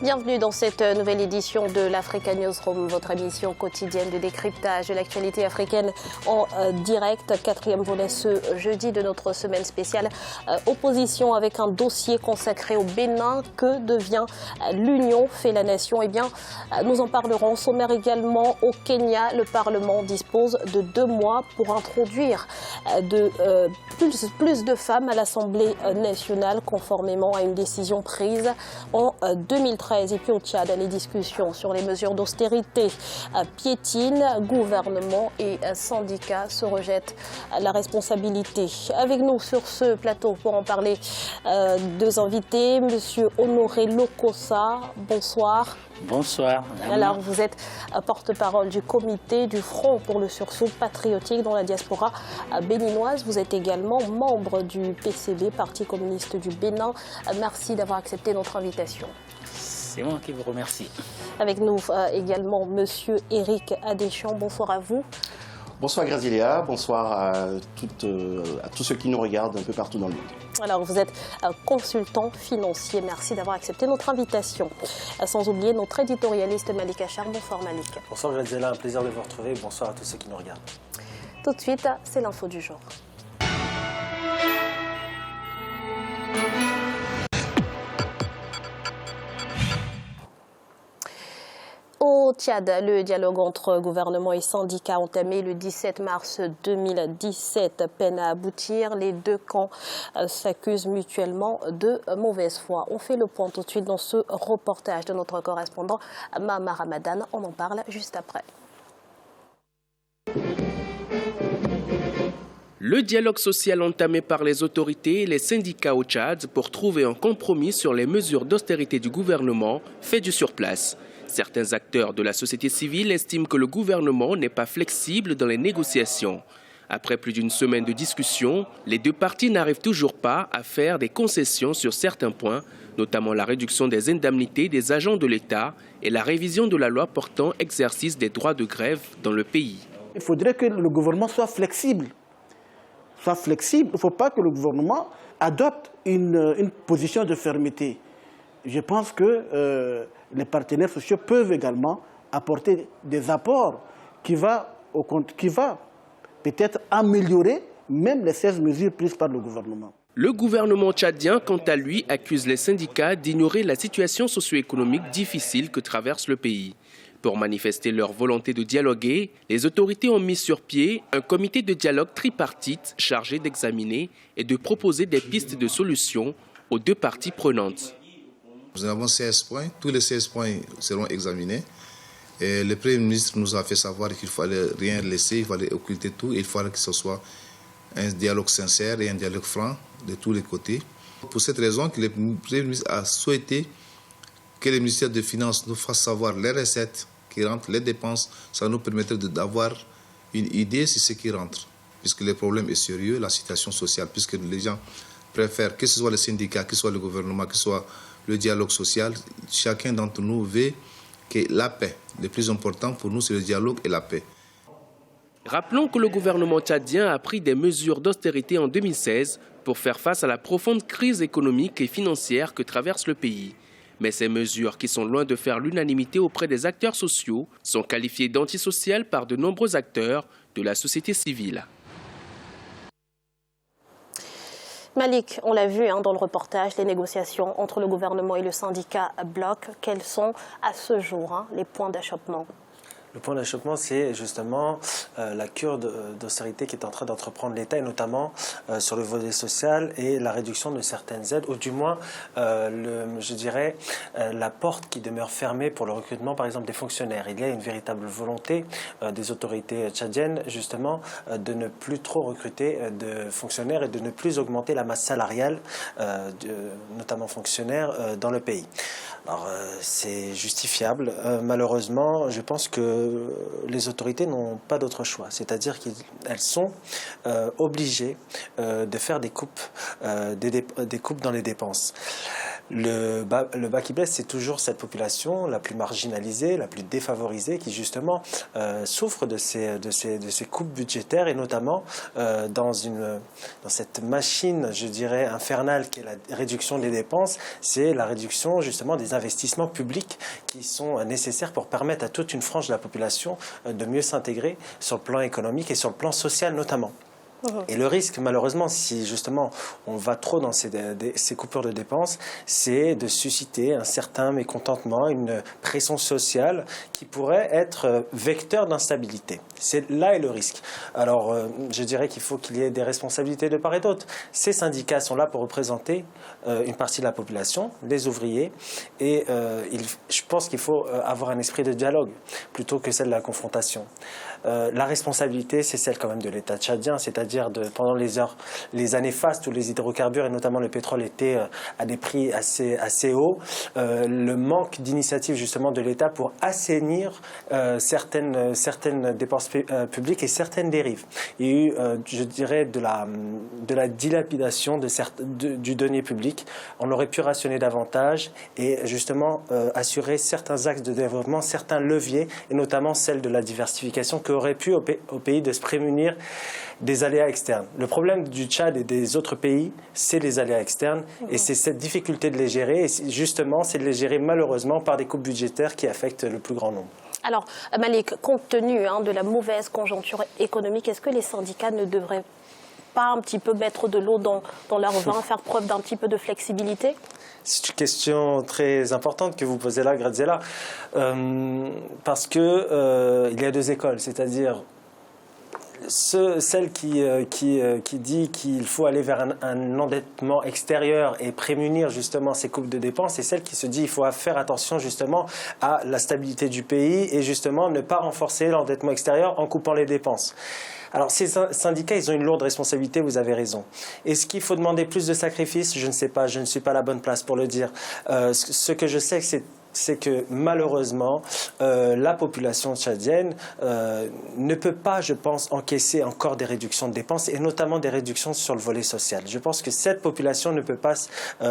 Bienvenue dans cette nouvelle édition de l'Africa Newsroom, votre émission quotidienne de décryptage de l'actualité africaine en direct. Quatrième volet ce jeudi de notre semaine spéciale opposition avec un dossier consacré au Bénin. Que devient l'Union fait la nation? Eh bien, nous en parlerons. Au sommaire également, au Kenya, le Parlement dispose de 2 mois pour introduire plus de femmes à l'Assemblée nationale conformément à une décision prise en 2013. Et puis au Tchad, les discussions sur les mesures d'austérité piétinent. Gouvernement et syndicats se rejettent la responsabilité. Avec nous sur ce plateau pour en parler, 2 invités. Monsieur Honoré Lokossa, bonsoir. Bonsoir. Alors, vous êtes porte-parole du comité du Front pour le sursaut patriotique dans la diaspora béninoise. Vous êtes également membre du PCB, Parti communiste du Bénin. Merci d'avoir accepté notre invitation. C'est moi qui vous remercie. Avec nous également Monsieur Éric Adéchamps. Bonsoir à vous. Bonsoir Grazilia, bonsoir à tous ceux qui nous regardent un peu partout dans le monde. Alors vous êtes consultant financier, merci d'avoir accepté notre invitation. Sans oublier notre éditorialiste Malik Achar. Bonsoir Malik. Bonsoir Graziella, un plaisir de vous retrouver. Bonsoir à tous ceux qui nous regardent. Tout de suite, c'est l'info du jour. Au Tchad, le dialogue entre gouvernement et syndicats entamé le 17 mars 2017 peine à aboutir. Les 2 camps s'accusent mutuellement de mauvaise foi. On fait le point tout de suite dans ce reportage de notre correspondant Mahama Ramadan. On en parle juste après. Le dialogue social entamé par les autorités et les syndicats au Tchad pour trouver un compromis sur les mesures d'austérité du gouvernement fait du surplace. Certains acteurs de la société civile estiment que le gouvernement n'est pas flexible dans les négociations. Après plus d'une semaine de discussion, les 2 parties n'arrivent toujours pas à faire des concessions sur certains points, notamment la réduction des indemnités des agents de l'État et la révision de la loi portant exercice des droits de grève dans le pays. Il faudrait que le gouvernement soit flexible. Il ne faut pas que le gouvernement adopte une position de fermeté. Je pense que les partenaires sociaux peuvent également apporter des apports qui va peut-être améliorer même les 16 mesures prises par le gouvernement. Le gouvernement tchadien, quant à lui, accuse les syndicats d'ignorer la situation socio-économique difficile que traverse le pays. Pour manifester leur volonté de dialoguer, les autorités ont mis sur pied un comité de dialogue tripartite chargé d'examiner et de proposer des pistes de solutions aux 2 parties prenantes. Nous avons 16 points, tous les 16 points seront examinés. Et le Premier ministre nous a fait savoir qu'il ne fallait rien laisser, il fallait occulter tout, il fallait que ce soit un dialogue sincère et un dialogue franc de tous les côtés. Pour cette raison, que le Premier ministre a souhaité que le ministère des Finances nous fasse savoir les recettes qui rentrent, les dépenses. Ça nous permettrait d'avoir une idée sur ce qui rentre, puisque le problème est sérieux, la situation sociale, puisque les gens préfèrent, que ce soit les syndicats, que ce soit le gouvernement, que ce soit le dialogue social, chacun d'entre nous veut que la paix. Le plus important pour nous, c'est le dialogue et la paix. Rappelons que le gouvernement tchadien a pris des mesures d'austérité en 2016 pour faire face à la profonde crise économique et financière que traverse le pays. Mais ces mesures, qui sont loin de faire l'unanimité auprès des acteurs sociaux, sont qualifiées d'antisociales par de nombreux acteurs de la société civile. Malik, on l'a vu dans le reportage, les négociations entre le gouvernement et le syndicat bloquent. Quels sont à ce jour les points d'achoppement? Le point d'achoppement, c'est justement la cure d'austérité qui est en train d'entreprendre l'État, et notamment sur le volet social et la réduction de certaines aides, ou du moins, je dirais, la porte qui demeure fermée pour le recrutement, par exemple, des fonctionnaires. Il y a une véritable volonté des autorités tchadiennes, justement, de ne plus trop recruter de fonctionnaires et de ne plus augmenter la masse salariale, notamment fonctionnaires, dans le pays. Alors, c'est justifiable. Malheureusement, je pense que les autorités n'ont pas d'autre choix. C'est-à-dire qu'elles sont obligées de faire des coupes dans les dépenses. Le bas qui blesse, c'est toujours cette population la plus marginalisée, la plus défavorisée, qui justement souffre de ces coupes budgétaires, et notamment dans cette machine, je dirais, infernale qui est la réduction des dépenses, c'est la réduction justement des investissements publics qui sont nécessaires pour permettre à toute une frange de la population de mieux s'intégrer sur le plan économique et sur le plan social notamment. Et le risque, malheureusement, si justement on va trop dans ces coupures de dépenses, c'est de susciter un certain mécontentement, une pression sociale qui pourrait être vecteur d'instabilité. C'est là est le risque. Alors, je dirais qu'il faut qu'il y ait des responsabilités de part et d'autre. Ces syndicats sont là pour représenter une partie de la population, les ouvriers, et je pense qu'il faut avoir un esprit de dialogue plutôt que celle de la confrontation. La responsabilité, c'est celle quand même de l'État tchadien, c'est-à-dire pendant les années fastes où les hydrocarbures et notamment le pétrole étaient à des prix assez hauts, le manque d'initiative justement de l'État pour assainir certaines dépenses publiques et certaines dérives. Il y a eu, je dirais, de la dilapidation du denier public. On aurait pu rationner davantage et justement assurer certains axes de développement, certains leviers, et notamment celle de la diversification qui aurait pu au pays de se prémunir des aléas externes. Le problème du Tchad et des autres pays, c'est les aléas externes, et c'est cette difficulté de les gérer, et justement, c'est de les gérer malheureusement par des coupes budgétaires qui affectent le plus grand nombre. Alors, Malik, compte tenu de la mauvaise conjoncture économique, est-ce que les syndicats ne devraient pas un petit peu mettre de l'eau dans leur vin, faire preuve d'un petit peu de flexibilité? C'est une question très importante que vous posez là, Graziella, parce que il y a deux écoles, c'est-à-dire celle qui dit qu'il faut aller vers un endettement extérieur et prémunir justement ces coupes de dépenses, et celle qui se dit qu'il faut faire attention justement à la stabilité du pays et justement ne pas renforcer l'endettement extérieur en coupant les dépenses. Alors ces syndicats, ils ont une lourde responsabilité, vous avez raison. Est-ce qu'il faut demander plus de sacrifices? Je ne sais pas, je ne suis pas la bonne place pour le dire. Ce que je sais, c'est que malheureusement, la population tchadienne ne peut pas, je pense, encaisser encore des réductions de dépenses, et notamment des réductions sur le volet social. Je pense que cette population ne peut pas,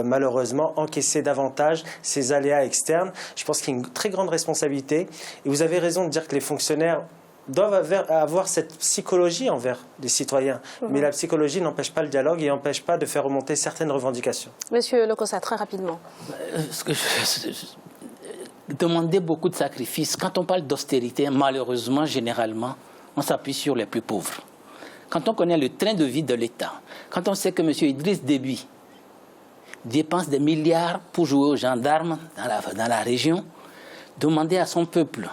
malheureusement, encaisser davantage ces aléas externes. Je pense qu'il y a une très grande responsabilité, et vous avez raison de dire que les fonctionnaires doivent avoir cette psychologie envers les citoyens. Mais la psychologie n'empêche pas le dialogue et n'empêche pas de faire remonter certaines revendications. Monsieur Lokossa, très rapidement. Demander beaucoup de sacrifices. Quand on parle d'austérité, malheureusement, généralement, on s'appuie sur les plus pauvres. Quand on connaît le train de vie de l'État, quand on sait que M. Idriss Déby dépense des milliards pour jouer aux gendarmes dans la région, demander à son peuple,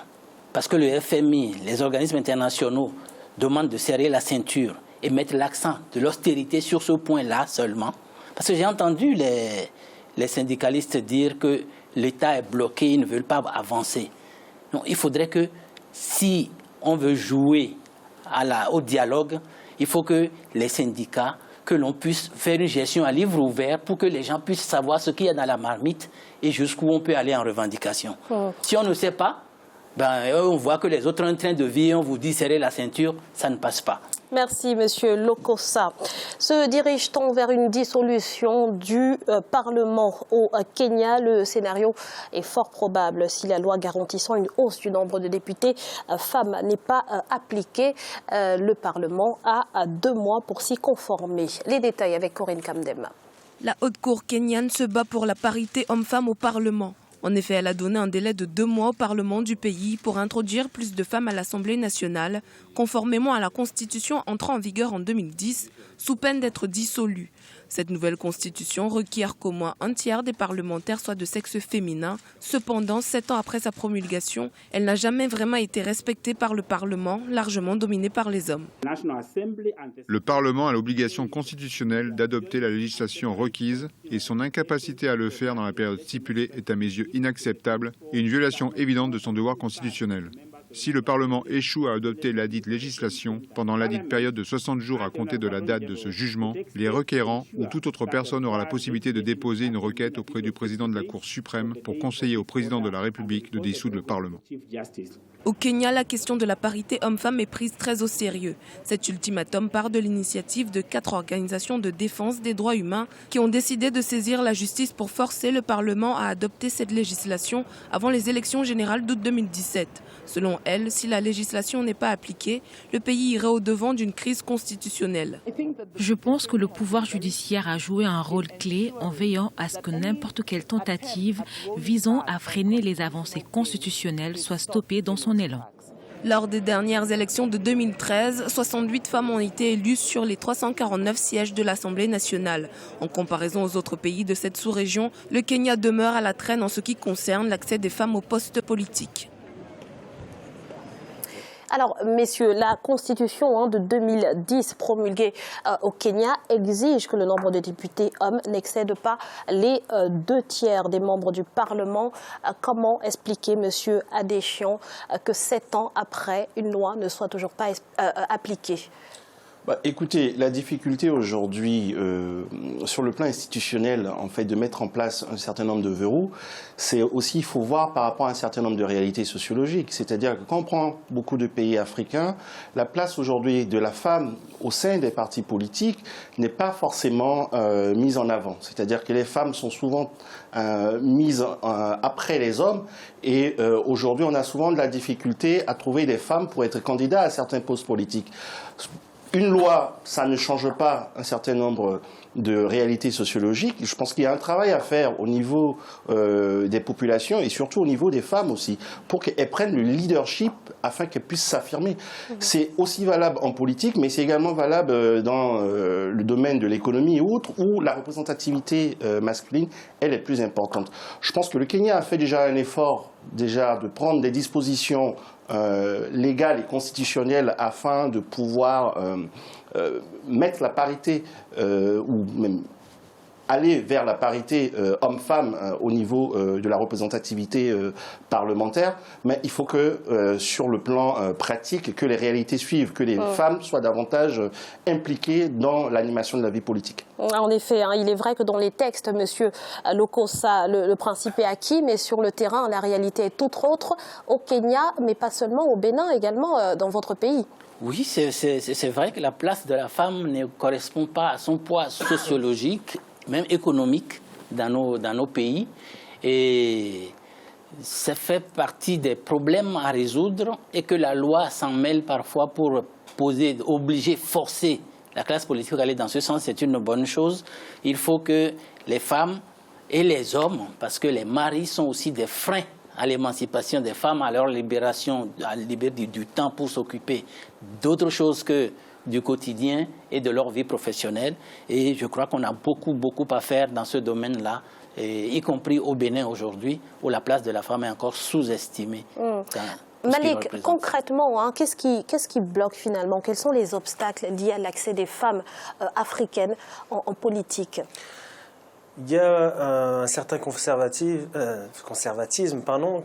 parce que le FMI, les organismes internationaux demandent de serrer la ceinture et mettre l'accent de l'austérité sur ce point-là seulement. Parce que j'ai entendu les syndicalistes dire que l'État est bloqué, ils ne veulent pas avancer. Non, il faudrait que, si on veut jouer au dialogue, il faut que les syndicats, que l'on puisse faire une gestion à livre ouvert pour que les gens puissent savoir ce qu'il y a dans la marmite et jusqu'où on peut aller en revendication. Si on ne sait pas, on voit que les autres ont un train de vie, on vous dit serrer la ceinture, ça ne passe pas. Merci, Monsieur Lokossa. Se dirige-t-on vers une dissolution du Parlement au Kenya? Le scénario est fort probable si la loi garantissant une hausse du nombre de députés femmes n'est pas appliquée. Le Parlement a 2 mois pour s'y conformer. Les détails avec Corinne Kamdem. La haute cour kenyane se bat pour la parité homme-femme au Parlement. En effet, elle a donné un délai de 2 mois au Parlement du pays pour introduire plus de femmes à l'Assemblée nationale, conformément à la Constitution entrant en vigueur en 2010, sous peine d'être dissolue. Cette nouvelle Constitution requiert qu'au moins un tiers des parlementaires soient de sexe féminin. Cependant, 7 ans après sa promulgation, elle n'a jamais vraiment été respectée par le Parlement, largement dominé par les hommes. Le Parlement a l'obligation constitutionnelle d'adopter la législation requise et son incapacité à le faire dans la période stipulée est à mes yeux inacceptable et une violation évidente de son devoir constitutionnel. Si le Parlement échoue à adopter ladite législation, pendant ladite période de 60 jours à compter de la date de ce jugement, les requérants ou toute autre personne aura la possibilité de déposer une requête auprès du président de la Cour suprême pour conseiller au président de la République de dissoudre le Parlement. Au Kenya, la question de la parité homme-femme est prise très au sérieux. Cet ultimatum part de l'initiative de 4 organisations de défense des droits humains qui ont décidé de saisir la justice pour forcer le Parlement à adopter cette législation avant les élections générales d'août 2017. Selon elles, si la législation n'est pas appliquée, le pays irait au-devant d'une crise constitutionnelle. Je pense que le pouvoir judiciaire a joué un rôle clé en veillant à ce que n'importe quelle tentative visant à freiner les avancées constitutionnelles soit stoppée dans son élan. Lors des dernières élections de 2013, 68 femmes ont été élues sur les 349 sièges de l'Assemblée nationale. En comparaison aux autres pays de cette sous-région, le Kenya demeure à la traîne en ce qui concerne l'accès des femmes aux postes politiques. Alors, messieurs, la constitution de 2010 promulguée au Kenya exige que le nombre de députés hommes n'excède pas les 2/3 des membres du Parlement. Comment expliquer, monsieur Adéchian, que 7 ans après, une loi ne soit toujours pas appliquée ? Écoutez, la difficulté aujourd'hui sur le plan institutionnel, en fait, de mettre en place un certain nombre de verrous, c'est aussi, il faut voir par rapport à un certain nombre de réalités sociologiques. C'est-à-dire que quand on prend beaucoup de pays africains, la place aujourd'hui de la femme au sein des partis politiques n'est pas forcément mise en avant. C'est-à-dire que les femmes sont souvent mises après les hommes et aujourd'hui on a souvent de la difficulté à trouver des femmes pour être candidats à certains postes politiques. Une loi, ça ne change pas un certain nombre de réalités sociologiques. Je pense qu'il y a un travail à faire au niveau des populations et surtout au niveau des femmes aussi, pour qu'elles prennent le leadership afin qu'elles puissent s'affirmer. C'est aussi valable en politique, mais c'est également valable dans le domaine de l'économie et autres, où la représentativité masculine, elle est plus importante. Je pense que le Kenya a fait déjà un effort de prendre des dispositions légales et constitutionnelles afin de pouvoir mettre la parité ou même aller vers la parité homme-femme au niveau de la représentativité parlementaire, mais il faut que sur le plan pratique, que les réalités suivent, que les femmes soient davantage impliquées dans l'animation de la vie politique. En effet, il est vrai que dans les textes, monsieur Lokossa, le principe est acquis, mais sur le terrain, la réalité est tout autre au Kenya, mais pas seulement au Bénin, également dans votre pays. Oui, c'est vrai que la place de la femme ne correspond pas à son poids sociologique, même économique dans nos pays. Et ça fait partie des problèmes à résoudre et que la loi s'en mêle parfois pour obliger, forcer la classe politique à aller dans ce sens. C'est une bonne chose. Il faut que les femmes et les hommes, parce que les maris sont aussi des freins à l'émancipation des femmes, à leur libération, à libérer du temps pour s'occuper d'autres choses que du quotidien et de leur vie professionnelle. Et je crois qu'on a beaucoup à faire dans ce domaine-là, y compris au Bénin aujourd'hui, où la place de la femme est encore sous-estimée. Malik, concrètement, qu'est-ce qui bloque finalement? Quels sont les obstacles liés à l'accès des femmes africaines en politique? Il y a un certain conservatisme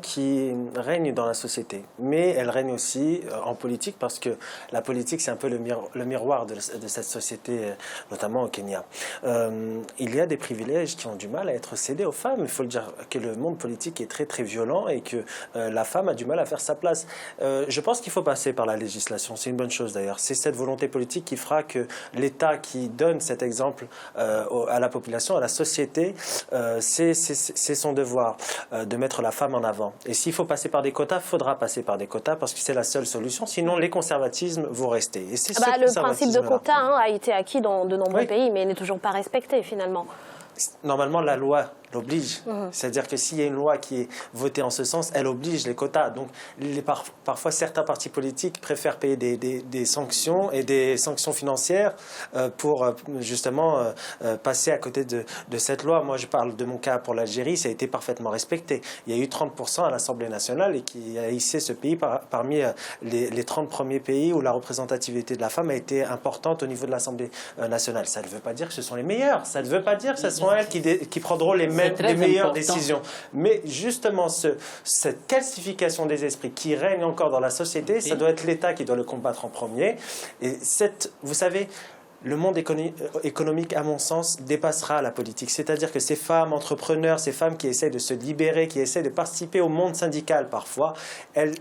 qui règne dans la société. Mais elle règne aussi en politique parce que la politique, c'est un peu le miroir de cette société, notamment au Kenya. Il y a des privilèges qui ont du mal à être cédés aux femmes. Il faut le dire que le monde politique est très violent et que la femme a du mal à faire sa place. Je pense qu'il faut passer par la législation. C'est une bonne chose d'ailleurs. C'est cette volonté politique qui fera que l'État qui donne cet exemple à la population, à la société, c'est son devoir de mettre la femme en avant. Et s'il faut passer par des quotas, il faudra passer par des quotas parce que c'est la seule solution. Sinon, les conservatismes vont rester. Et c'est le principe de quota a été acquis dans de nombreux pays, mais n'est toujours pas respecté finalement. Normalement, la loi l'oblige. C'est-à-dire que s'il y a une loi qui est votée en ce sens, elle oblige les quotas. Donc, parfois, certains partis politiques préfèrent payer des sanctions et des sanctions financières pour justement passer à côté de cette loi. Moi, je parle de mon cas pour l'Algérie, ça a été parfaitement respecté. Il y a eu 30% à l'Assemblée nationale et qui a hissé ce pays parmi les 30 premiers pays où la représentativité de la femme a été importante au niveau de l'Assemblée nationale. Ça ne veut pas dire que ce sont les meilleurs. Ça ne veut pas dire que ce sont elles qui prendront les mêmes prennent les meilleures décisions. Mais justement, cette calcification des esprits qui règne encore dans la société, ça doit être l'État qui doit le combattre en premier. Et vous savez, le monde économique, à mon sens, dépassera la politique. C'est-à-dire que ces femmes entrepreneurs, ces femmes qui essaient de se libérer, qui essaient de participer au monde syndical parfois, elles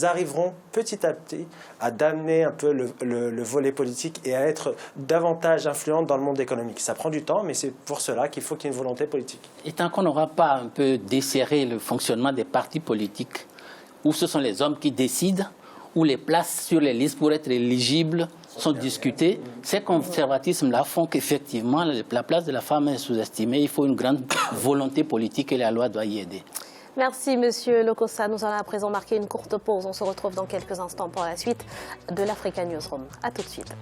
arriveront petit à petit à damner un peu le volet politique et à être davantage influentes dans le monde économique. Ça prend du temps, mais c'est pour cela qu'il faut qu'il y ait une volonté politique. Et tant qu'on n'aura pas un peu desserré le fonctionnement des partis politiques, où ce sont les hommes qui décident, où les places sur les listes pour être éligibles sont discutées, ces conservatismes-là font qu'effectivement la place de la femme est sous-estimée. Il faut une grande volonté politique et la loi doit y aider. Merci Monsieur Lokossa. Nous allons à présent marquer une courte pause. On se retrouve dans quelques instants pour la suite de l'Africa Newsroom. A tout de suite.